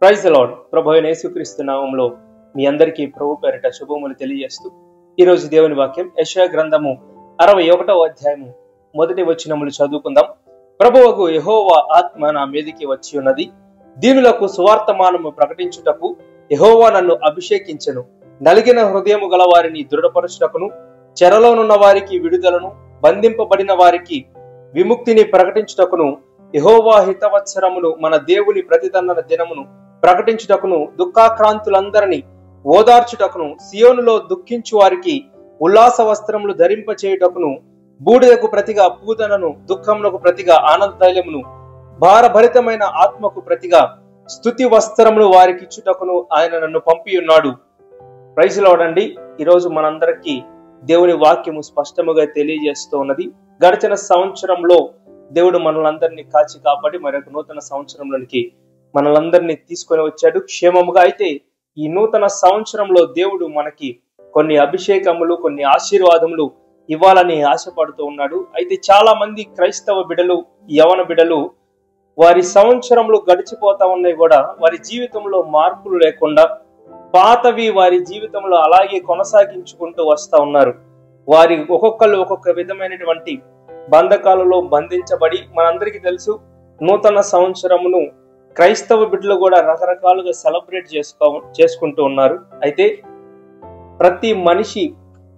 Praise the lord. ప్రభు అయిన యేసుక్రీస్తు నామములో మీ అందరికీ ప్రభు పేరిట శుభములు తెలియజేస్తూ ఈరోజు దేవుని వాక్యం యెషయా గ్రంథము 61వ అధ్యాయము మొదటి వచనములు చదువుకుందాం. ప్రభువగు యెహోవా ఆత్మ నా మీదికి వచ్చి ఉన్నది, దీనులకు సువార్తమానము ప్రకటించుటకు యెహోవా నన్ను అభిషేకించెను. నలిగిన హృదయము గల వారిని దృఢపరచుటకును, చెరలోనున్న వారికి విడుదలను, బంధింపబడిన వారికి విముక్తిని ప్రకటించుటకును, యెహోవా హితవత్సరమును మన దేవుని ప్రతిదండన దినమును ప్రకటించుటకును, దుఃఖాక్రాంతులందరినీ ఓదార్చుటకును, సియోనులో దుఃఖించు వారికి ఉల్లాస వస్త్రములు ధరింపచేయుటకును, బూడిదకు ప్రతిగా పూతనను, దుఃఖమునకు ప్రతిగా ఆనందతైలమును, భారభరితమైన ఆత్మకు ప్రతిగా స్తుతి వస్త్రములు వారికి ఇచ్చుటకును ఆయన నన్ను పంపియున్నాడు. ప్రైజ్ లార్డ్ అండి. ఈరోజు మనందరికీ దేవుని వాక్యము స్పష్టముగా తెలియజేస్తూ ఉన్నది. గడిచిన సంవత్సరంలో దేవుడు మనలందరినీ కాచి కాపాడి మరొక నూతన సంవత్సరంలోనికి మనలందరినీ తీసుకొని వచ్చాడు క్షేమముగా. అయితే ఈ నూతన సంవత్సరంలో దేవుడు మనకి కొన్ని అభిషేకములు, కొన్ని ఆశీర్వాదములు ఇవ్వాలని ఆశపడుతూ ఉన్నాడు. అయితే చాలా మంది క్రైస్తవ బిడలు, యవన బిడలు వారి సంవత్సరంలో గడిచిపోతా ఉన్నాయి కూడా వారి జీవితంలో మార్పులు లేకుండా పాతవి వారి జీవితంలో అలాగే కొనసాగించుకుంటూ వస్తా ఉన్నారు. వారి ఒక్కొక్కరు ఒక్కొక్క విధమైనటువంటి బంధకాలలో బంధించబడి, మనందరికీ తెలుసు నూతన సంవత్సరమును క్రైస్తవ బిడ్డలు కూడా రకరకాలుగా సెలబ్రేట్ చేసుకుంటూ ఉన్నారు. అయితే ప్రతి మనిషి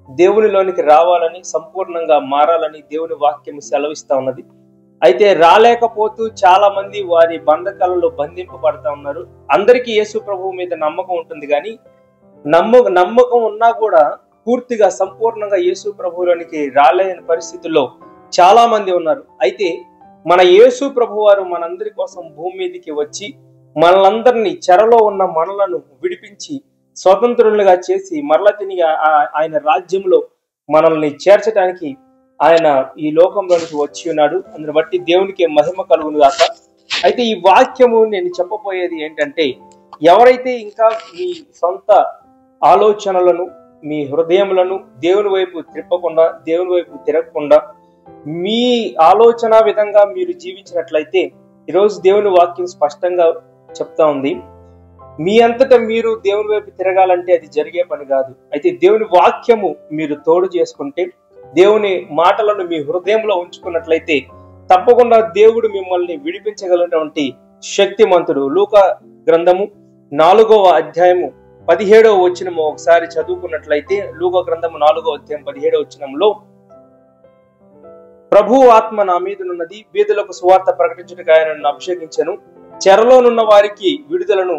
దేవునిలోనికి రావాలని, సంపూర్ణంగా మారాలని దేవుని వాక్యం సెలవిస్తా ఉన్నది. అయితే రాలేకపోతూ చాలా మంది వారి బంధకాలలో బంధింపబడతా ఉన్నారు. అందరికీ యేసు ప్రభువు మీద నమ్మకం ఉంటుంది, కానీ నమ్మకం ఉన్నా కూడా పూర్తిగా సంపూర్ణంగా యేసు ప్రభువులోనికి రాలేని పరిస్థితుల్లో చాలా మంది ఉన్నారు. అయితే మన యేసు ప్రభు వారు మనందరి కోసం భూమి మీదకి వచ్చి మనలందరినీ చెరలో ఉన్న మనలను విడిపించి స్వతంత్రులుగా చేసి మరలా తిరిగి ఆయన రాజ్యంలో మనల్ని చేర్చడానికి ఆయన ఈ లోకంలోనికి వచ్చి ఉన్నాడు. అందుని బట్టి దేవునికి మహిమ కలుగును గాక. అయితే ఈ వాక్యము నేను చెప్పబోయేది ఏంటంటే, ఎవరైతే ఇంకా మీ సొంత ఆలోచనలను, మీ హృదయములను దేవుని వైపు తిప్పకుండా, దేవుని వైపు తిరగకుండా మీ ఆలోచన విధంగా మీరు జీవించినట్లయితే, ఈరోజు దేవుని వాక్యం స్పష్టంగా చెప్తా ఉంది, మీ అంతటా మీరు దేవుని వైపు తిరగాలంటే అది జరిగే పని కాదు. అయితే దేవుని వాక్యము మీరు తోడు చేసుకుంటే, దేవుని మాటలను మీ హృదయంలో ఉంచుకున్నట్లయితే తప్పకుండా దేవుడు మిమ్మల్ని విడిపించగలిగినటువంటి శక్తిమంతుడు. లూకా గ్రంథము 4వ అధ్యాయము 17వ వచనము ఒకసారి చదువుకున్నట్లయితే, లూకా గ్రంథము 4వ అధ్యాయం 17వ వచనంలో, ప్రభు ఆత్మ నా మీదనున్నది, బీదలకు సువార్త ప్రకటించుటకు ఆయన నన్ను అభిషేకించెను, చెరలోనున్న వారికి విడుదలను,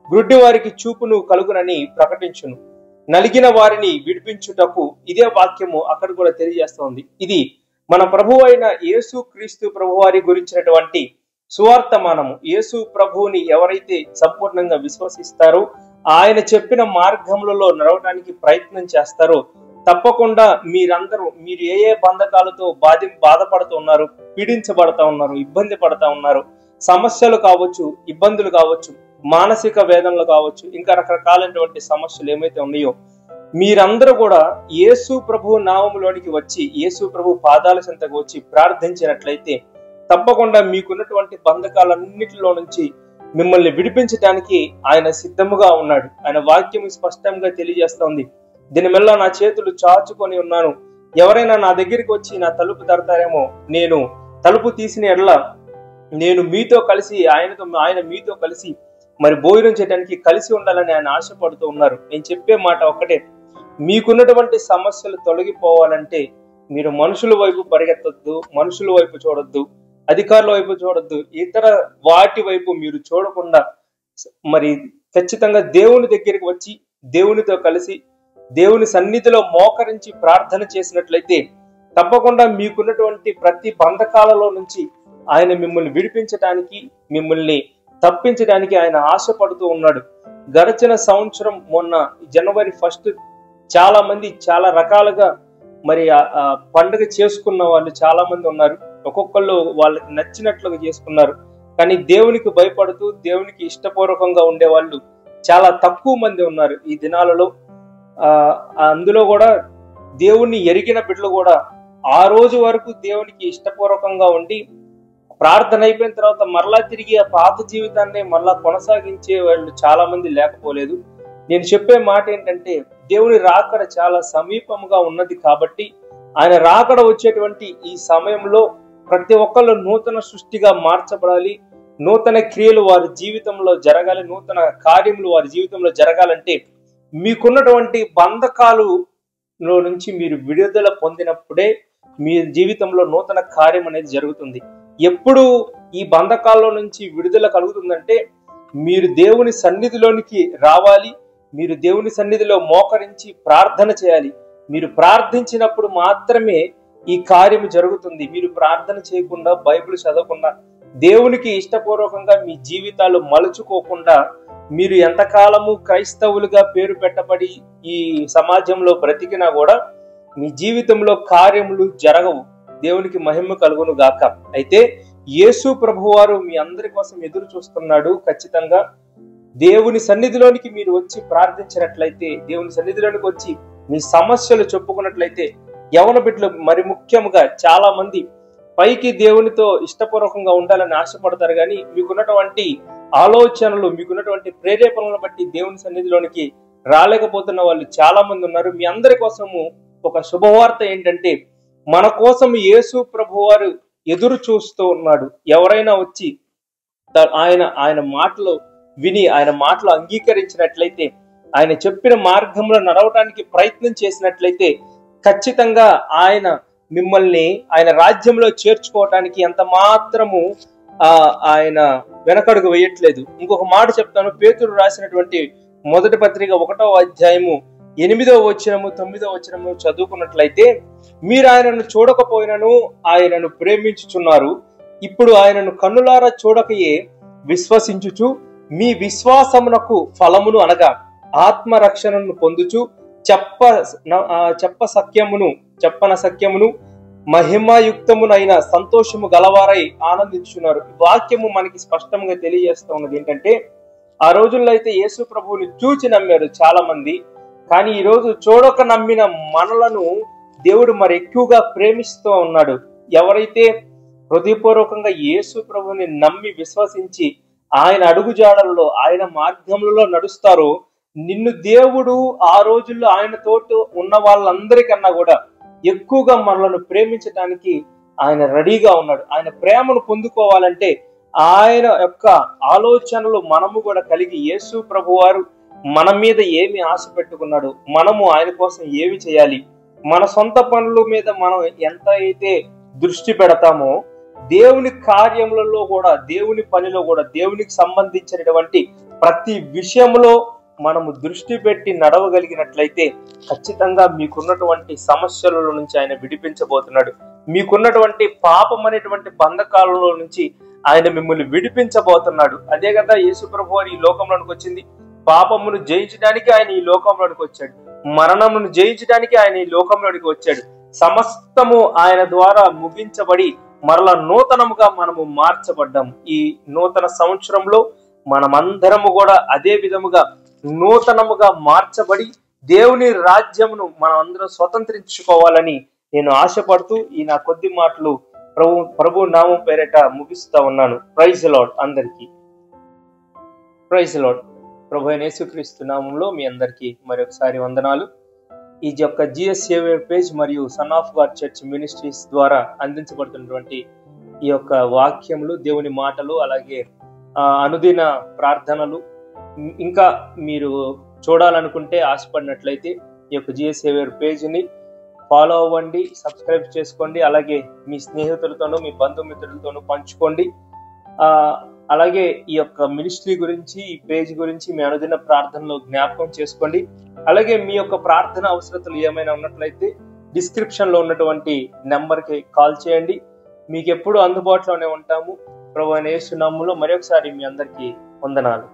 గ్రుడ్డి వారికి చూపును కలుగునని ప్రకటించును, నలిగిన వారిని విడిపించుటకు. ఇదే వాక్యము అక్కడ కూడా తెలియజేస్తోంది. ఇది మన ప్రభు అయిన యేసు క్రీస్తు ప్రభు వారి గురించినటువంటి సువార్తమానము. యేసు ప్రభువుని ఎవరైతే సంపూర్ణంగా విశ్వసిస్తారో, ఆయన చెప్పిన మార్గములలో నడవడానికి ప్రయత్నం చేస్తారో, తప్పకుండా మీరు ఏ బంధకాలతో బాధపడుతూ ఉన్నారు, పీడించబడతా ఉన్నారు, ఇబ్బంది పడతా ఉన్నారు, సమస్యలు కావచ్చు, ఇబ్బందులు కావచ్చు, మానసిక వేదనలు కావచ్చు, ఇంకా రకరకాలైనటువంటి సమస్యలు ఏమైతే ఉన్నాయో, మీరందరూ కూడా యేసు ప్రభు నామములోనికి వచ్చి, యేసు ప్రభు పాదాల చెంతకు వచ్చి ప్రార్థించినట్లయితే తప్పకుండా మీకున్నటువంటి బంధకాలన్నిటిలో నుంచి మిమ్మల్ని విడిపించడానికి ఆయన సిద్ధముగా ఉన్నాడు. ఆయన వాక్యం స్పష్టంగా తెలియజేస్తోంది, దీనివల్ల నా చేతులు చాచుకొని ఉన్నాను, ఎవరైనా నా దగ్గరికి వచ్చి నా తలుపు తడతారేమో, నేను తలుపు తీసిన ఎడల నేను మీతో కలిసి ఆయన మీతో కలిసి మరి భోజనం చేయడానికి కలిసి ఉండాలని ఆయన ఆశపడుతూ ఉన్నారు. నేను చెప్పే మాట ఒక్కటే, మీకున్నటువంటి సమస్యలు తొలగిపోవాలంటే మీరు మనుషుల వైపు పరిగెత్తొద్దు, మనుషుల వైపు చూడొద్దు, అధికారుల వైపు చూడొద్దు, ఇతర వాటి వైపు మీరు చూడకుండా మరి ఖచ్చితంగా దేవుని దగ్గరికి వచ్చి దేవునితో కలిసి దేవుని సన్నిధిలో మోకరించి ప్రార్థన చేసినట్లయితే తప్పకుండా మీకున్నటువంటి ప్రతి బంధకాలలో నుంచి ఆయన మిమ్మల్ని విడిపించడానికి, మిమ్మల్ని తప్పించడానికి ఆయన ఆశపడుతూ ఉన్నాడు. గడిచిన సంవత్సరం మొన్న జనవరి 1 చాలా మంది చాలా రకాలుగా మరి పండుగ చేసుకున్న వాళ్ళు చాలా మంది ఉన్నారు. ఒక్కొక్కళ్ళు వాళ్ళకి నచ్చినట్లుగా చేసుకున్నారు. కానీ దేవునికి భయపడుతూ దేవునికి ఇష్టపూర్వకంగా ఉండే వాళ్ళు చాలా తక్కువ మంది ఉన్నారు ఈ దినాలలో. అందులో కూడా దేవుణ్ణి ఎరిగిన బిడ్డలు కూడా ఆ రోజు వరకు దేవునికి ఇష్టపూర్వకంగా ఉండి ప్రార్థన అయిపోయిన తర్వాత మరలా తిరిగి ఆ పాత జీవితాన్ని మరలా కొనసాగించే వాళ్ళు చాలా మంది లేకపోలేదు. నేను చెప్పే మాట ఏంటంటే, దేవుని రాకడ చాలా సమీపముగా ఉన్నది కాబట్టి ఆయన రాకడ వచ్చేటువంటి ఈ సమయంలో ప్రతి ఒక్కళ్ళు నూతన సృష్టిగా మార్చబడాలి. నూతన క్రియలు వారి జీవితంలో జరగాలి. నూతన కార్యములు వారి జీవితంలో జరగాలంటే మీకున్నటువంటి బంధకాలులో నుంచి మీరు విడుదల పొందినప్పుడే మీ జీవితంలో నూతన కార్యం అనేది జరుగుతుంది. ఎప్పుడు ఈ బంధకాల్లో నుంచి విడుదల కలుగుతుందంటే, మీరు దేవుని సన్నిధిలోనికి రావాలి. మీరు దేవుని సన్నిధిలో మోకరించి ప్రార్థన చేయాలి. మీరు ప్రార్థించినప్పుడు మాత్రమే ఈ కార్యము జరుగుతుంది. మీరు ప్రార్థన చేయకుండా, బైబిల్ చదవకుండా, దేవునికి ఇష్టపూర్వకంగా మీ జీవితాలు మలుచుకోకుండా మీరు ఎంతకాలము క్రైస్తవులుగా పేరు పెట్టబడి ఈ సమాజంలో బ్రతికినా కూడా మీ జీవితంలో కార్యములు జరగవు. దేవునికి మహిమ కలుగును గాక. అయితే యేసు ప్రభువారు మీ అందరి కోసం ఎదురు చూస్తున్నాడు. ఖచ్చితంగా దేవుని సన్నిధిలోనికి మీరు వచ్చి ప్రార్థించినట్లయితే, దేవుని సన్నిధిలోనికి వచ్చి మీ సమస్యలు చెప్పుకున్నట్లయితే, యవన బిడ్డలు మరి ముఖ్యంగా చాలా మంది పైకి దేవునితో ఇష్టపూర్వకంగా ఉండాలని ఆశపడతారు, కానీ మీకున్నటువంటి ఆలోచనలు, మీకున్నటువంటి ప్రేరేపణలను బట్టి దేవుని సన్నిధిలోనికి రాలేకపోతున్న వాళ్ళు చాలా మంది ఉన్నారు. మీ అందరి కోసము ఒక శుభవార్త ఏంటంటే, మన కోసం యేసు ప్రభువారు ఎదురు చూస్తూ ఉన్నాడు. ఎవరైనా వచ్చి ఆయన మాటలు విని, ఆయన మాటలు అంగీకరించినట్లయితే, ఆయన చెప్పిన మార్గంలో నడవటానికి ప్రయత్నం చేసినట్లయితే ఖచ్చితంగా ఆయన మిమ్మల్ని ఆయన రాజ్యంలో చేర్చుకోవటానికి ఎంత మాత్రము ఆయన వెనకడుగు వేయట్లేదు. ఇంకొక మాట చెప్తాను. పేతురు రాసినటువంటి మొదటి పత్రిక 1వ అధ్యాయము 8వ వచనము 9వ వచనము చదువుకున్నట్లయితే, మీరు ఆయనను చూడకపోయినను ఆయనను ప్రేమించుచున్నారు. ఇప్పుడు ఆయనను కన్నులారా చూడకయే విశ్వసించుచు మీ విశ్వాసమునకు ఫలమును అనగా ఆత్మరక్షణను పొందుచు చెప్పన సఖ్యమును మహిమాయుక్తమునైన సంతోషము గలవారై ఆనందించున్నారు. వాక్యము మనకి స్పష్టంగా తెలియజేస్తూ ఉన్నది ఏంటంటే, ఆ రోజుల్లో అయితే యేసు ప్రభువుని చూచి నమ్మారు చాలా మంది, కానీ ఈ రోజు చూడక నమ్మిన మనలను దేవుడు మరి ఎక్కువగా ప్రేమిస్తూ ఉన్నాడు. ఎవరైతే హృదయపూర్వకంగా యేసు ప్రభువుని నమ్మి విశ్వసించి ఆయన అడుగుజాడల్లో, ఆయన మార్గంలో నడుస్తారో, నిన్ను దేవుడు ఆ రోజుల్లో ఆయన తోటి ఉన్న వాళ్ళందరికన్నా కూడా ఎక్కువగా మనలను ప్రేమించడానికి ఆయన రెడీగా ఉన్నాడు. ఆయన ప్రేమను పొందుకోవాలంటే ఆయన యొక్క ఆలోచనలు మనము కూడా కలిగి, యేసు ప్రభువారు మన మీద ఏమి ఆశ పెట్టుకున్నాడు, మనము ఆయన కోసం ఏమి చేయాలి, మన సొంత పనుల మీద మనం ఎంత అయితే దృష్టి పెడతామో, దేవుని కార్యములలో కూడా, దేవుని పనిలో కూడా, దేవునికి సంబంధించినటువంటి ప్రతి విషయంలో మనము దృష్టి పెట్టి నడవగలిగినట్లయితే ఖచ్చితంగా మీకున్నటువంటి సమస్యల నుంచి ఆయన విడిపించబోతున్నాడు. మీకున్నటువంటి పాపం అనేటువంటి బంధకాలలో నుంచి ఆయన మిమ్మల్ని విడిపించబోతున్నాడు. అదే కదా యేసు ప్రభువారు ఈ లోకంలోనికి వచ్చింది. పాపమును జయించడానికి ఆయన ఈ లోకంలోనికి వచ్చాడు. మరణమును జయించడానికి ఆయన ఈ లోకంలోనికి వచ్చాడు. సమస్తము ఆయన ద్వారా ముగించబడి మరలా నూతనముగా మనము మార్చబడ్డాము. ఈ నూతన సంవత్సరంలో మనమందరము కూడా అదే విధముగా నూతనముగా మార్చబడి దేవుని రాజ్యమును మనం అందరం స్వతంత్రించుకోవాలని నేను ఆశపడుతూ ఈ నా కొద్ది మాటలు ప్రభు నామం పేరిట ముగిస్తా ఉన్నాను. Praise Lord. అందరికీ ప్రైజ్ లార్డ్. ప్రభు అయిన యేసుక్రీస్తు నామంలో మీ అందరికీ మరొకసారి వందనాలు. ఈ యొక్క జిఎస్ సేవియర్ పేజ్ మరియు son of God church ministries ద్వారా అందించబడుతున్నటువంటి ఈ యొక్క వాక్యములు, దేవుని మాటలు, అలాగే అనుదిన ప్రార్థనలు ఇంకా మీరు చూడాలనుకుంటే, ఆశపడినట్లయితే ఈ యొక్క జిఎస్ సేవియర్ పేజ్ని ఫాలో అవ్వండి, సబ్స్క్రైబ్ చేసుకోండి. అలాగే మీ స్నేహితులతోనూ మీ బంధుమిత్రులతోనూ పంచుకోండి. అలాగే ఈ యొక్క మినిస్ట్రీ గురించి, ఈ పేజ్ గురించి మీ అనుదిన ప్రార్థనలో జ్ఞాపకం చేసుకోండి. అలాగే మీ యొక్క ప్రార్థన అవసరతలు ఏమైనా ఉన్నట్లయితే డిస్క్రిప్షన్ లో ఉన్నటువంటి నెంబర్కి కాల్ చేయండి. మీకు ఎప్పుడు అందుబాటులోనే ఉంటాము. ప్రభువైన యేసు నామములో మరొకసారి మీ అందరికీ వందనాలు.